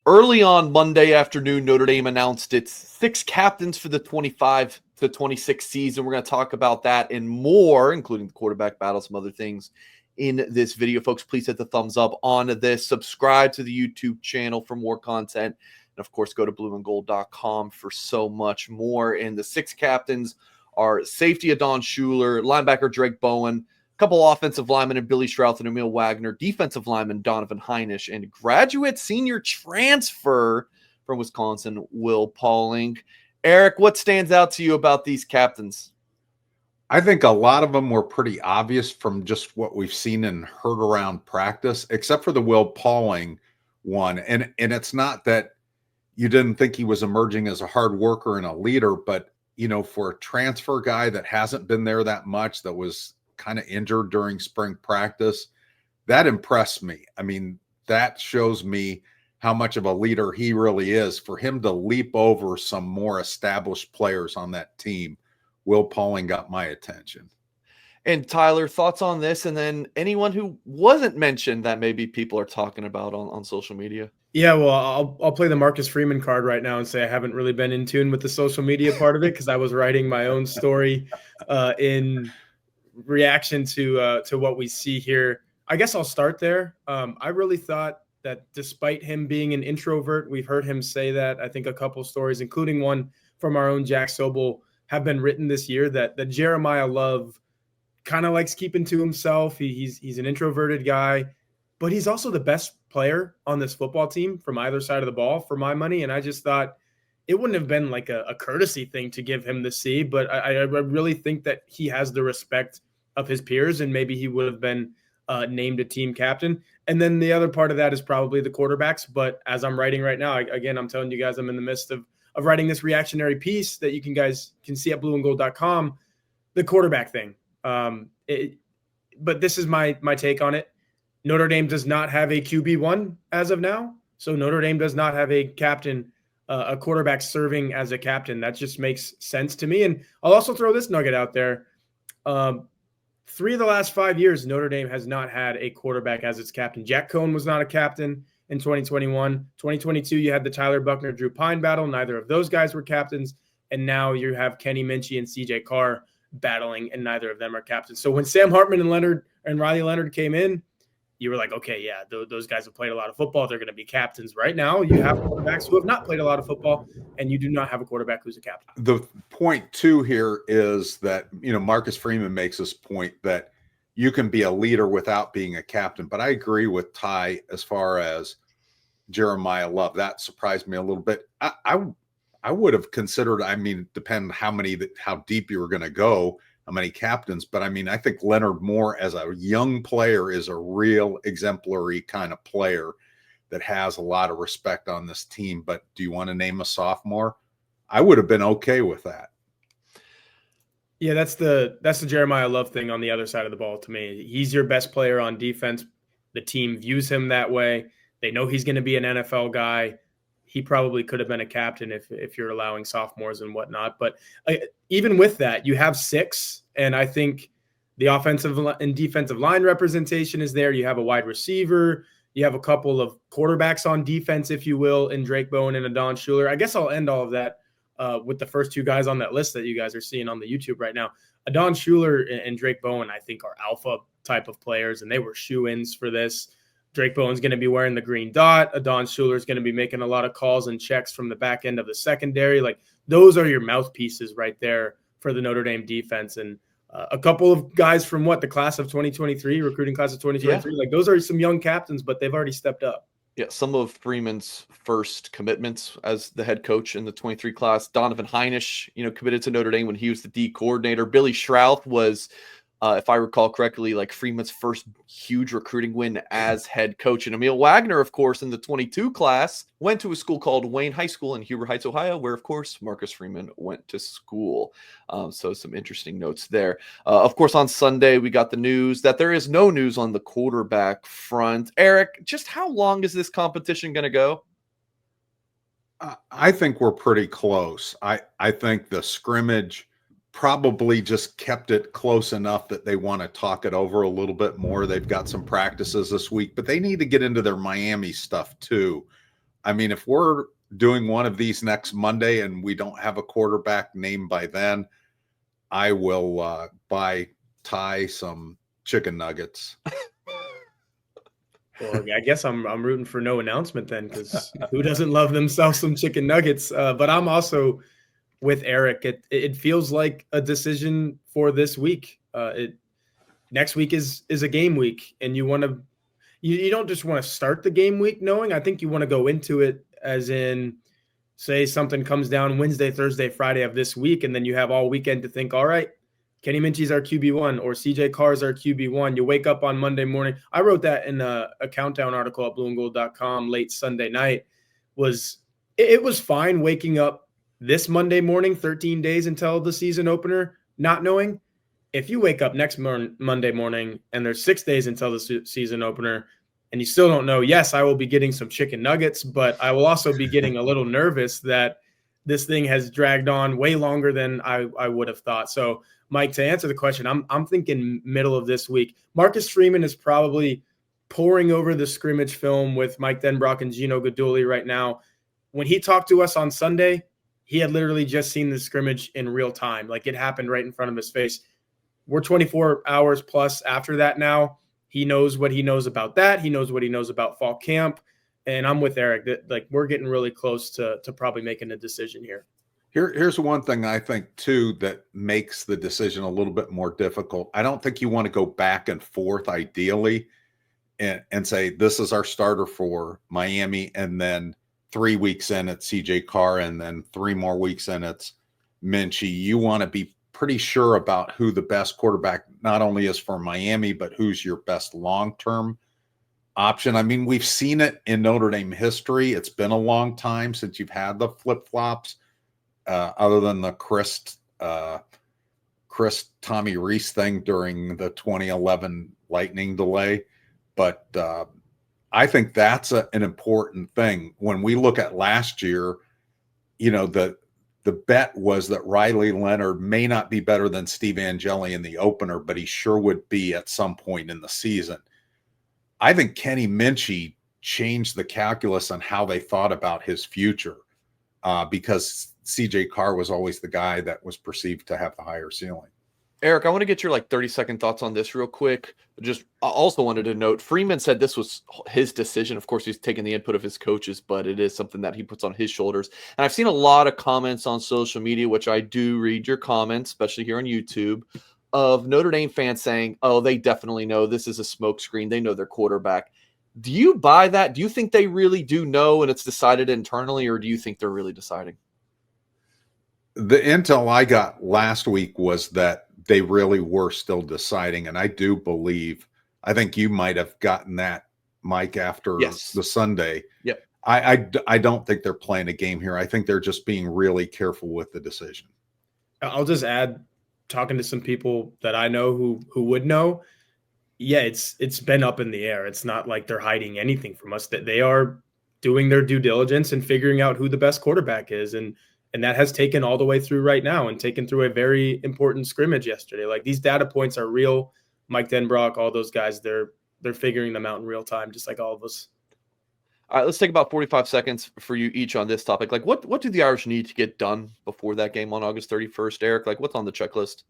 Early on Monday afternoon, Notre Dame announced its 6 captains for the 25 to 26 season. We're going to talk about that and more, including the quarterback battle, some other things in this video. Folks, please hit the thumbs up on this. Subscribe to the YouTube channel for more content. And, of course, go to blueandgold.com for so much more. And the 6 captains are safety Adon Schuler, linebacker Drake Bowen, couple offensive linemen and Billy Strouth and Emil Wagner, defensive lineman Donovan Heinisch, and graduate senior transfer from Wisconsin, Will Pauling. Eric, what stands out to you about these captains? I think a lot of them were pretty obvious from just what we've seen and heard around practice, except for the Will Pauling one. And it's not that you didn't think he was emerging as a hard worker and a leader, but, you know, for a transfer guy that hasn't been there that much, that was kind of injured during spring practice, that impressed me. I mean, that shows me how much of a leader he really is. For him to leap over some more established players on that team, Will Pauling got my attention. And Tyler, thoughts on this? And then anyone who wasn't mentioned that maybe people are talking about on social media? Yeah, well, I'll play the Marcus Freeman card right now and say I haven't really been in tune with the social media part of it because I was writing my own story in reaction to what we see here. I guess I'll start there. I really thought that despite him being an introvert, we've heard him say that. I think a couple stories, including one from our own Jack Sobel, have been written this year that Jeremiah Love kind of likes keeping to himself. He's an introverted guy, but he's also the best player on this football team from either side of the ball for my money. And I just thought it wouldn't have been like a courtesy thing to give him the C, but I really think that he has the respect of his peers, and maybe he would have been named a team captain. And then the other part of that is probably the quarterbacks. But as I'm writing right now, again, I'm telling you guys, I'm in the midst of writing this reactionary piece that you guys can see at blueandgold.com, the quarterback thing. But this is my take on it. Notre Dame does not have a QB1 as of now. So Notre Dame does not have a captain, a quarterback serving as a captain. That just makes sense to me. And I'll also throw this nugget out there. 3 of the last 5 years, Notre Dame has not had a quarterback as its captain. Jack Cohn was not a captain in 2021. 2022, you had the Tyler Buchner-Drew Pine battle. Neither of those guys were captains. And now you have Kenny Minchey and CJ Carr battling, and neither of them are captains. So when Sam Hartman and Riley Leonard came in, you were like, okay, yeah, those guys have played a lot of football. They're going to be captains. Right now, you have quarterbacks who have not played a lot of football, and you do not have a quarterback who's a captain. The point, too, here is that, you know, Marcus Freeman makes this point that you can be a leader without being a captain. But I agree with Ty as far as Jeremiah Love. That surprised me a little bit. I would have considered, I mean, depend how deep you were going to go, how many captains. But, I mean, I think Leonard Moore as a young player is a real exemplary kind of player that has a lot of respect on this team. But do you want to name a sophomore? I would have been okay with that. Yeah, that's the Jeremiah Love thing on the other side of the ball to me. He's your best player on defense. The team views him that way. They know he's going to be an NFL guy. He probably could have been a captain if you're allowing sophomores and whatnot. But even with that, you have 6, and I think the offensive and defensive line representation is there. You have a wide receiver. You have a couple of quarterbacks on defense, if you will, in Drake Bowen and Adon Schuler. I guess I'll end all of that with the first 2 guys on that list that you guys are seeing on the YouTube right now. Adon Schuler and Drake Bowen, I think, are alpha type of players, and they were shoe-ins for this. Drake Bowen's going to be wearing the green dot. Adon Schuler is going to be making a lot of calls and checks from the back end of the secondary. Like, those are your mouthpieces right there for the Notre Dame defense. And a couple of guys from the class of 2023, recruiting class of 2023. Yeah. Like, those are some young captains, but they've already stepped up. Yeah, some of Freeman's first commitments as the head coach in the 23 class. Donovan Heinisch, committed to Notre Dame when he was the D coordinator. Billy Strouth was, if I recall correctly, like Freeman's first huge recruiting win as head coach. And Emil Wagner, of course, in the 22 class, went to a school called Wayne High School in Huber Heights, Ohio, where, of course, Marcus Freeman went to school. So some interesting notes there. Of course, on Sunday, we got the news that there is no news on the quarterback front. Eric, just how long is this competition going to go? I think we're pretty close. I think the scrimmage probably just kept it close enough that they want to talk it over a little bit more. They've got some practices this week, but they need to get into their Miami stuff too. I mean, if we're doing one of these next Monday and we don't have a quarterback named by then, I will buy Ty some chicken nuggets. Well, I guess I'm rooting for no announcement then, because who doesn't love themselves some chicken nuggets? But I'm also with Eric. It feels like a decision for this week. Next week is a game week, and you don't just want to start the game week knowing. I think you want to go into it as in, say something comes down Wednesday, Thursday, Friday of this week, and then you have all weekend to think, all right, Kenny Minchey's our QB1 or CJ Carr's our QB1. You wake up on Monday morning. I wrote that in a countdown article at blueandgold.com late Sunday night. It was fine waking up this Monday morning, 13 days until the season opener, not knowing. If you wake up next Monday morning and there's 6 days until the season opener and you still don't know, yes, I will be getting some chicken nuggets, but I will also be getting a little nervous that this thing has dragged on way longer than I would have thought. So, Mike, to answer the question, I'm thinking middle of this week. Marcus Freeman is probably poring over the scrimmage film with Mike Denbrock and Gino Guidugli right now. When he talked to us on Sunday, he had literally just seen the scrimmage in real time. Like, it happened right in front of his face. We're 24 hours plus after that now. He knows what he knows about that. He knows what he knows about fall camp. And I'm with Eric that, like, we're getting really close to probably making a decision here. Here's one thing I think, too, that makes the decision a little bit more difficult. I don't think you want to go back and forth, ideally, and say, this is our starter for Miami, and then 3 weeks in, it's CJ Carr, and then 3 more weeks in, it's Minchey. You want to be pretty sure about who the best quarterback not only is for Miami, but who's your best long-term option. I mean, we've seen it in Notre Dame history. It's been a long time since you've had the flip-flops, other than the Chris Tommy Reese thing during the 2011 lightning delay. But I think that's an important thing. When we look at last year, you know, the bet was that Riley Leonard may not be better than Steve Angeli in the opener, but he sure would be at some point in the season. I think Kenny Minchey changed the calculus on how they thought about his future, because CJ Carr was always the guy that was perceived to have the higher ceiling. Eric, I want to get your 30-second thoughts on this real quick. Just I also wanted to note, Freeman said this was his decision. Of course, he's taking the input of his coaches, but it is something that he puts on his shoulders. And I've seen a lot of comments on social media, which I do read your comments, especially here on YouTube, of Notre Dame fans saying, oh, they definitely know this is a smokescreen. They know their quarterback. Do you buy that? Do you think they really do know and it's decided internally, or do you think they're really deciding? The intel I got last week was that they really were still deciding. And I do believe, I think you might have gotten that, Mike, after the Sunday. Yep. I don't think they're playing a game here. I think they're just being really careful with the decision. I'll just add, talking to some people that I know who would know, yeah, it's been up in the air. It's not like they're hiding anything from us. That they are doing their due diligence and figuring out who the best quarterback is. And that has taken all the way through right now and taken through a very important scrimmage yesterday. Like, these data points are real. Mike Denbrock, all those guys, they're figuring them out in real time, just like all of us. All right, let's take about 45 seconds for you each on this topic. Like, what do the Irish need to get done before that game on August 31st, Eric? Like, what's on the checklist?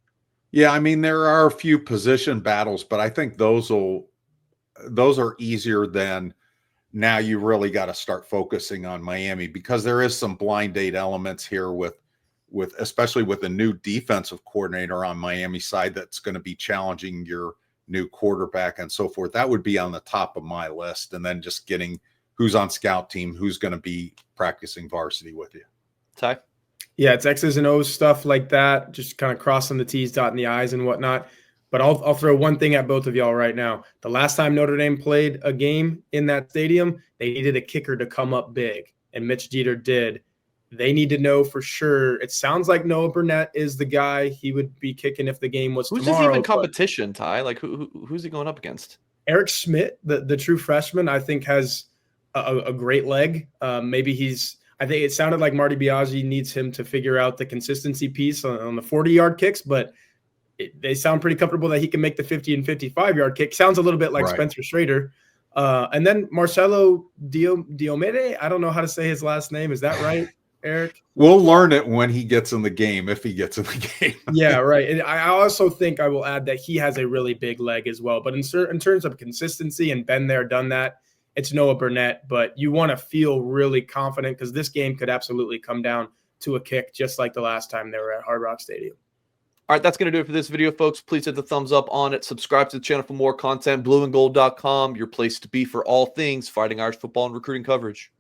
Yeah, I mean, there are a few position battles, but I think those are easier than now you really got to start focusing on Miami, because there is some blind date elements here with especially with a new defensive coordinator on Miami side that's going to be challenging your new quarterback and so forth. That would be on the top of my list. And then just getting who's on scout team, who's going to be practicing varsity with you. Ty? Yeah, it's X's and O's stuff like that, just kind of crossing the T's, dotting the I's and whatnot. But I'll throw one thing at both of y'all right now. The last time Notre Dame played a game in that stadium, they needed a kicker to come up big, and Mitch Jeter did. They need to know for sure. It sounds like Noah Burnett is the guy he would be kicking if the game was tomorrow. Who's his even competition, Ty? Like, who's he going up against? Eric Schmidt, the true freshman, I think has a great leg. Maybe I think it sounded like Marty Biaggi needs him to figure out the consistency piece on the 40-yard kicks, but they sound pretty comfortable that he can make the 50 and 55-yard kick. Sounds a little bit like Right. Spencer Schrader. And then Marcelo Diomede, I don't know how to say his last name. Is that right, Eric? We'll learn it when he gets in the game, if he gets in the game. Yeah, right. And I also think I will add that he has a really big leg as well. But in terms of consistency and been there, done that, it's Noah Burnett. But you want to feel really confident because this game could absolutely come down to a kick, just like the last time they were at Hard Rock Stadium. All right, that's going to do it for this video, folks. Please hit the thumbs up on it. Subscribe to the channel for more content. blueandgold.com, your place to be for all things Fighting Irish football and recruiting coverage.